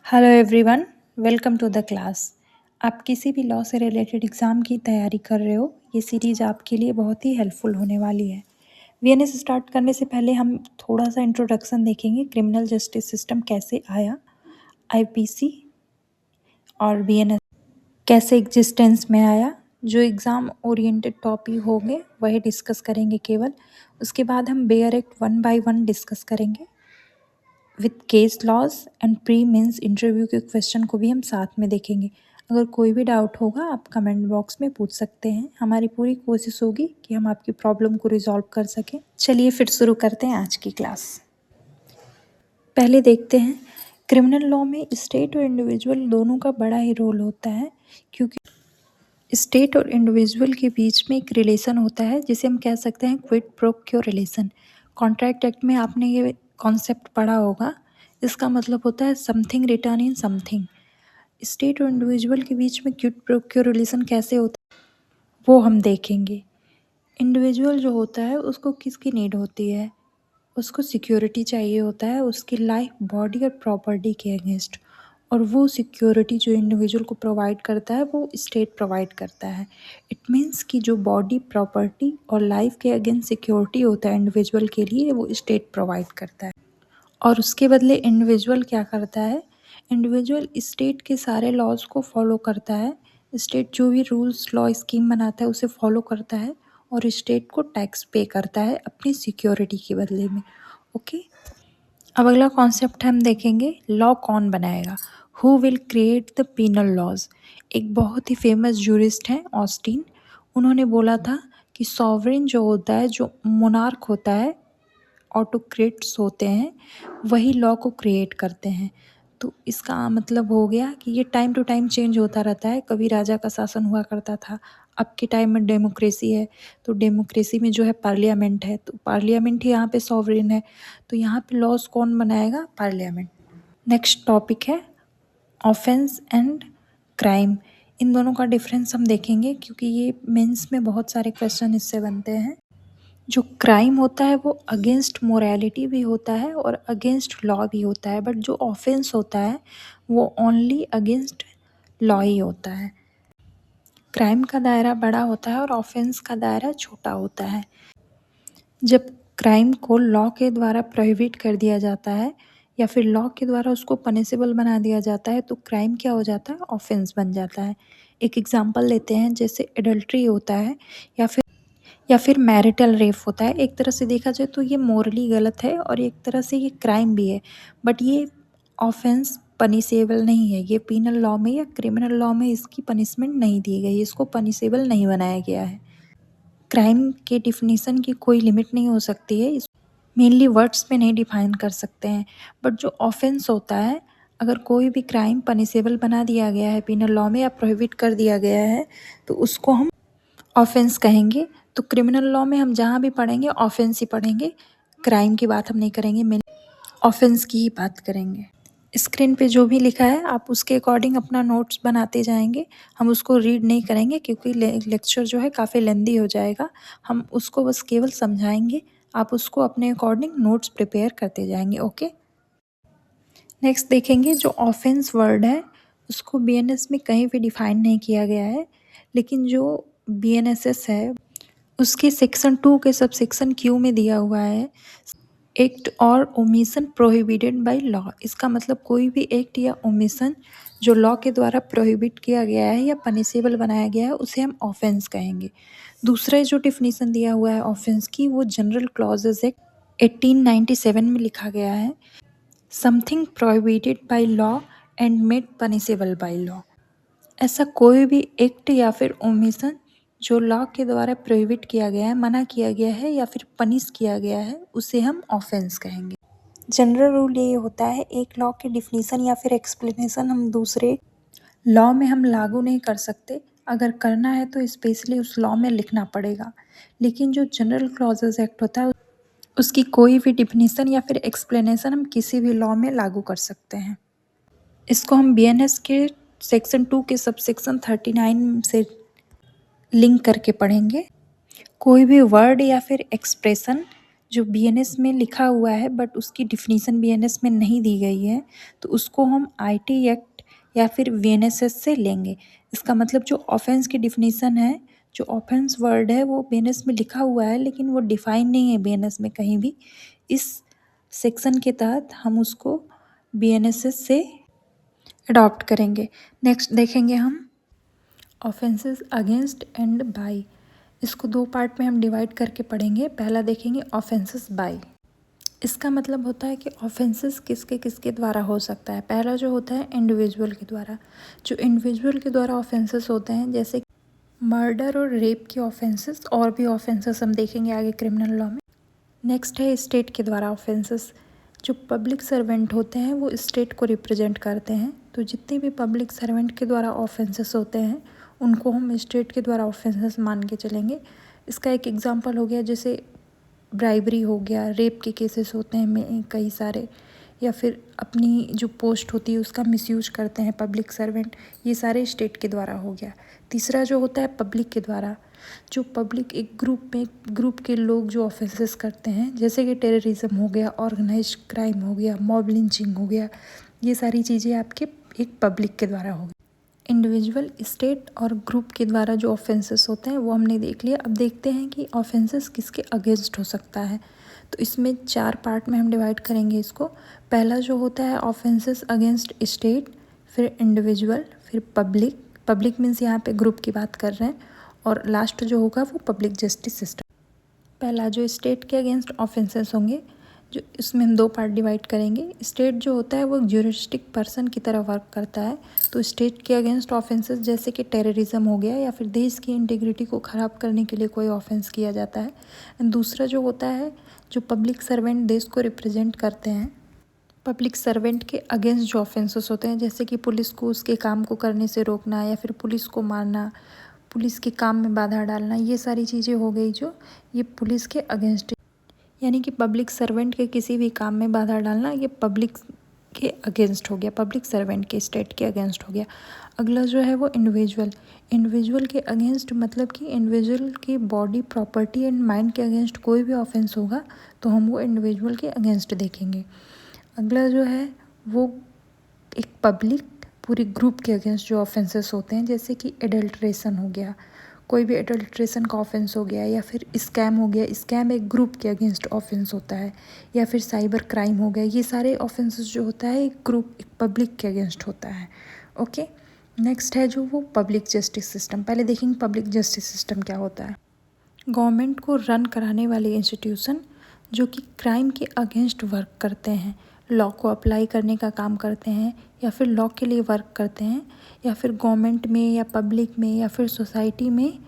Hello everyone, welcome to the class. आप किसी भी लॉ से रिलेटेड एग्ज़ाम की तैयारी कर रहे हो, ये सीरीज़ आपके लिए बहुत ही हेल्पफुल होने वाली है। वीएनएस स्टार्ट करने से पहले हम थोड़ा सा इंट्रोडक्शन देखेंगे, क्रिमिनल जस्टिस सिस्टम कैसे आया, आईपीसी और वीएनएस कैसे एग्जिस्टेंस में आया। जो एग्ज़ाम ओरिएंटेड टॉपिक होंगे वही डिस्कस करेंगे केवल। उसके बाद हम bare act one by one discuss करेंगे with case laws and pre mains interview के क्वेश्चन को भी हम साथ में देखेंगे। अगर कोई भी डाउट होगा आप कमेंट बॉक्स में पूछ सकते हैं। हमारी पूरी कोशिश होगी कि हम आपकी प्रॉब्लम को रिजॉल्व कर सकें। चलिए फिर शुरू करते हैं आज की क्लास। पहले देखते हैं, क्रिमिनल लॉ में स्टेट और इंडिविजुअल दोनों का बड़ा ही रोल होता है, क्योंकि स्टेट और इंडिविजुअल के बीच में एक रिलेशन होता है जिसे हम कह सकते हैं क्विड प्रो क्यो रिलेशन। कॉन्ट्रैक्ट एक्ट में आपने ये कॉन्सेप्ट पढ़ा होगा। इसका मतलब होता है something return in something. State और इंडिविजुअल के बीच में क्विड प्रो क्यो रिलेशन कैसे होता है वो हम देखेंगे। इंडिविजुअल जो होता है उसको किसकी नीड होती है, उसको सिक्योरिटी चाहिए होता है उसकी लाइफ, बॉडी और प्रॉपर्टी के अगेंस्ट, और वो सिक्योरिटी जो इंडिविजुअल को प्रोवाइड करता है वो स्टेट प्रोवाइड करता है। इट मीन्स कि जो बॉडी, प्रॉपर्टी और लाइफ के अगेंस्ट सिक्योरिटी होता है इंडिविजुअल के लिए, वो स्टेट प्रोवाइड करता है। और उसके बदले इंडिविजुअल क्या करता है, इंडिविजुअल स्टेट के सारे लॉज को फॉलो करता है। स्टेट जो भी रूल्स, लॉ, स्कीम बनाता है उसे फॉलो करता है और स्टेट को टैक्स पे करता है अपनी सिक्योरिटी के बदले में। ओके, अब अगला कॉन्सेप्ट हम देखेंगे, लॉ कौन बनाएगा, who will create the penal laws. एक बहुत ही फेमस जूरिस्ट हैं ऑस्टिन, उन्होंने बोला था कि सॉवरेन जो होता है, जो मोनार्क होता है, ऑटोक्रेट्स होते हैं, वही लॉ को क्रिएट करते हैं। तो इसका मतलब हो गया कि ये टाइम टू टाइम चेंज होता रहता है। कभी राजा का शासन हुआ करता था, अब के टाइम में डेमोक्रेसी है, तो डेमोक्रेसी में जो है पार्लियामेंट है, तो पार्लियामेंट ही यहाँ पे सॉवरेन है। तो यहाँ पे लॉज कौन बनाएगा, पार्लियामेंट। नेक्स्ट टॉपिक है ऑफेंस एंड क्राइम। इन दोनों का डिफरेंस हम देखेंगे क्योंकि ये मेंस में बहुत सारे क्वेश्चन इससे बनते हैं। जो क्राइम होता है वो अगेंस्ट मोरालिटी भी होता है और अगेंस्ट लॉ भी होता है, बट जो ऑफेंस होता है वो ओनली अगेंस्ट लॉ ही होता है। क्राइम का दायरा बड़ा होता है और ऑफेंस का दायरा छोटा होता है। जब क्राइम को लॉ के द्वारा प्रोहिबिट कर दिया जाता है या फिर लॉ के द्वारा उसको पनिशेबल बना दिया जाता है तो क्राइम क्या हो जाता है, ऑफेंस बन जाता है। एक एग्जांपल लेते हैं, जैसे एडल्ट्री होता है या फिर मैरिटल रेप होता है। एक तरह से देखा जाए तो ये मोरली गलत है और एक तरह से ये क्राइम भी है, बट ये ऑफेंस पनिशेबल नहीं है। ये पीनल लॉ में या क्रिमिनल लॉ में इसकी पनिशमेंट नहीं दी गई, इसको पनिशेबल नहीं बनाया गया है। क्राइम के डिफिनीशन की कोई लिमिट नहीं हो सकती है, मेनली वर्ड्स में नहीं डिफाइन कर सकते हैं। बट जो ऑफेंस होता है, अगर कोई भी क्राइम पनिशेबल बना दिया गया है पीनल लॉ में या प्रोहिबिट कर दिया गया है तो उसको हम ऑफेंस कहेंगे। तो क्रिमिनल लॉ में हम जहाँ भी पढ़ेंगे ऑफेंस ही पढ़ेंगे, क्राइम की बात हम नहीं करेंगे, मेन ऑफेंस की ही बात करेंगे। स्क्रीन पे जो भी लिखा है आप उसके अकॉर्डिंग अपना नोट्स बनाते जाएंगे। हम उसको रीड नहीं करेंगे क्योंकि लेक्चर जो है काफ़ी लेंदी हो जाएगा। हम उसको बस केवल समझाएंगे, आप उसको अपने अकॉर्डिंग नोट्स प्रिपेयर करते जाएंगे। ओके, नेक्स्ट देखेंगे, जो ऑफेंस वर्ड है उसको बीएनएस में कहीं भी डिफाइन नहीं किया गया है, लेकिन जो बीएनएसएस है उसके सेक्शन 2 के सब सेक्शन क्यू में दिया हुआ है, एक्ट और ओमिशन प्रोहिबिटेड बाय लॉ। इसका मतलब कोई भी एक्ट या ओमिशन जो लॉ के द्वारा प्रोहिबिट किया गया है या पनिशेबल बनाया गया है उसे हम ऑफेंस कहेंगे। दूसरा जो डिफिनीशन दिया हुआ है ऑफेंस की, वो जनरल क्लॉजेज एक्ट 1897 में लिखा गया है, something prohibited by law and made punishable by law. ऐसा कोई भी एक्ट या फिर ओमिशन जो लॉ के द्वारा प्रोहिबिट किया गया है, मना किया गया है या फिर पनिश किया गया है, उसे हम ऑफेंस कहेंगे। जनरल रूल ये होता है, एक लॉ के डिफिनीशन या फिर एक्सप्लेनेशन हम दूसरे लॉ में हम लागू नहीं कर सकते। अगर करना है तो स्पेशली उस लॉ में लिखना पड़ेगा। लेकिन जो जनरल क्लॉजेज एक्ट होता है उसकी कोई भी डिफिनीशन या फिर एक्सप्लेनेशन हम किसी भी लॉ में लागू कर सकते हैं। इसको हम बीएनएस के सेक्शन 2 के सब सेक्शन 39 से लिंक करके पढ़ेंगे। कोई भी वर्ड या फिर एक्सप्रेशन जो बीएनएस में लिखा हुआ है बट उसकी डिफिनीशन बीएनएस में नहीं दी गई है, तो उसको हम आईटी एक्ट या फिर बीएनएसएस से लेंगे। इसका मतलब जो ऑफेंस की डिफिनीशन है, जो ऑफेंस वर्ड है वो बीएनएस में लिखा हुआ है लेकिन वो डिफाइन नहीं है बीएनएस में कहीं भी। इस सेक्शन के तहत हम उसको बीएनएसएस से अडॉप्ट करेंगे। नेक्स्ट देखेंगे हम ऑफेंसेस अगेंस्ट एंड बाय। इसको दो पार्ट में हम डिवाइड करके पढ़ेंगे। पहला देखेंगे ऑफेंसेस बाय। इसका मतलब होता है कि ऑफेंसेस किसके किसके द्वारा हो सकता है। पहला जो होता है इंडिविजुअल के द्वारा। जो इंडिविजुअल के द्वारा ऑफेंसेस होते हैं जैसे मर्डर और रेप के ऑफेंसेस, और भी ऑफेंसेस हम देखेंगे आगे क्रिमिनल लॉ में। नेक्स्ट है स्टेट के द्वारा ऑफेंसेस। जो पब्लिक सर्वेंट होते हैं वो स्टेट को रिप्रेजेंट करते हैं, तो जितने भी पब्लिक सर्वेंट के द्वारा ऑफेंसेस होते हैं उनको हम स्टेट के द्वारा ऑफेंसेस मान के चलेंगे। इसका एक एग्जांपल हो गया जैसे ब्राइबरी हो गया, रेप के केसेस होते हैं कई सारे, या फिर अपनी जो पोस्ट होती है उसका मिसयूज करते हैं पब्लिक सर्वेंट, ये सारे स्टेट के द्वारा हो गया। तीसरा जो होता है पब्लिक के द्वारा। जो पब्लिक एक ग्रुप के लोग जो ऑफेंसेस करते हैं जैसे कि टेररिज्म हो गया, ऑर्गेनाइज्ड क्राइम हो गया, मॉब लिंचिंग हो गया, ये सारी चीज़ें आपके एक पब्लिक के द्वारा हो गई। इंडिविजुअल, स्टेट और ग्रुप के द्वारा जो ऑफेंसेस होते हैं वो हमने देख लिया। अब देखते हैं कि ऑफेंसेस किसके अगेंस्ट हो सकता है। तो इसमें 4 पार्ट में हम डिवाइड करेंगे इसको। पहला जो होता है ऑफेंसेस अगेंस्ट स्टेट, फिर इंडिविजुअल, फिर पब्लिक मीन्स यहाँ पे ग्रुप की बात कर रहे हैं, और लास्ट जो होगा वो पब्लिक जस्टिस सिस्टम। पहला जो स्टेट के अगेंस्ट ऑफेंसेस होंगे, जो इसमें हम 2 पार्ट डिवाइड करेंगे। स्टेट जो होता है वो ज्यूरिस्टिक पर्सन की तरह वर्क करता है, तो स्टेट के अगेंस्ट ऑफेंसेस जैसे कि टेररिज्म हो गया या फिर देश की इंटीग्रिटी को ख़राब करने के लिए कोई ऑफेंस किया जाता है। एंड दूसरा जो होता है जो पब्लिक सर्वेंट देश को रिप्रेजेंट करते हैं, पब्लिक सर्वेंट के अगेंस्ट जो ऑफेंसेस होते हैं जैसे कि पुलिस को उसके काम को करने से रोकना या फिर पुलिस को मारना, पुलिस के काम में बाधा डालना, ये सारी चीज़ें हो गई जो ये पुलिस के अगेंस्ट, यानी कि पब्लिक सर्वेंट के किसी भी काम में बाधा डालना ये पब्लिक के अगेंस्ट हो गया, पब्लिक सर्वेंट के स्टेट के अगेंस्ट हो गया। अगला जो है वो इंडिविजुअल के अगेंस्ट, मतलब कि इंडिविजुअल की बॉडी, प्रॉपर्टी एंड माइंड के अगेंस्ट कोई भी ऑफेंस होगा तो हम वो इंडिविजुअल के अगेंस्ट देखेंगे। अगला जो है वो एक पब्लिक पूरी ग्रुप के अगेंस्ट जो ऑफेंसेस होते हैं जैसे कि एडल्ट्रेशन हो गया, कोई भी एडल्ट्रेशन का ऑफेंस हो गया, या फिर स्कैम हो गया, स्कैम एक ग्रुप के अगेंस्ट ऑफेंस होता है, या फिर साइबर क्राइम हो गया, ये सारे ऑफेंसेस जो होता है एक ग्रुप, एक पब्लिक के अगेंस्ट होता है। ओके, नेक्स्ट है जो वो पब्लिक जस्टिस सिस्टम। पहले देखेंगे पब्लिक जस्टिस सिस्टम क्या होता है। गवर्नमेंट को रन कराने वाले इंस्टीट्यूशन जो कि क्राइम के अगेंस्ट वर्क करते हैं, लॉ को अप्लाई करने का काम करते हैं, या फिर लॉ के लिए वर्क करते हैं, या फिर गवर्नमेंट में या पब्लिक में या फिर सोसाइटी में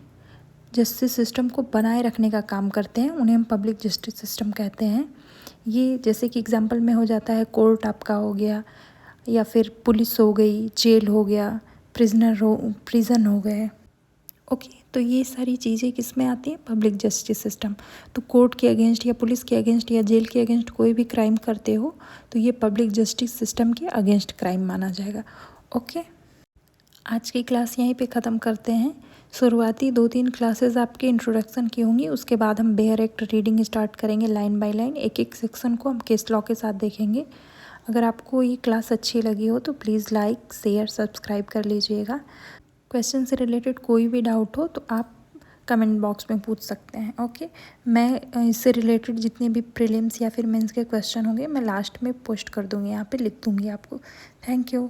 जस्टिस सिस्टम को बनाए रखने का काम करते हैं, उन्हें हम पब्लिक जस्टिस सिस्टम कहते हैं। ये जैसे कि एग्जांपल में हो जाता है कोर्ट आपका हो गया, या फिर पुलिस हो गई, जेल हो गया, प्रिजन हो गए। ओके, तो ये सारी चीज़ें किस में आती हैं, पब्लिक जस्टिस सिस्टम। तो कोर्ट के अगेंस्ट या पुलिस के अगेंस्ट या जेल के अगेंस्ट कोई भी क्राइम करते हो तो ये पब्लिक जस्टिस सिस्टम के अगेंस्ट क्राइम माना जाएगा। ओके, आज की क्लास यहीं पे ख़त्म करते हैं। शुरुआती 2-3 क्लासेस आपके इंट्रोडक्शन की होंगी, उसके बाद हम बेयर एक्ट रीडिंग स्टार्ट करेंगे लाइन बाय लाइन। एक एक सेक्शन को हम केस लॉ के साथ देखेंगे। अगर आपको ये क्लास अच्छी लगी हो तो प्लीज़ लाइक, शेयर, सब्सक्राइब कर लीजिएगा। क्वेश्चन से रिलेटेड कोई भी डाउट हो तो आप कमेंट बॉक्स में पूछ सकते हैं। ओके, मैं इससे रिलेटेड जितने भी प्रीलिम्स या फिर मेंस के क्वेश्चन होंगे मैं लास्ट में पोस्ट कर दूँगी, यहाँ पे लिख दूँगी आपको। Thank you.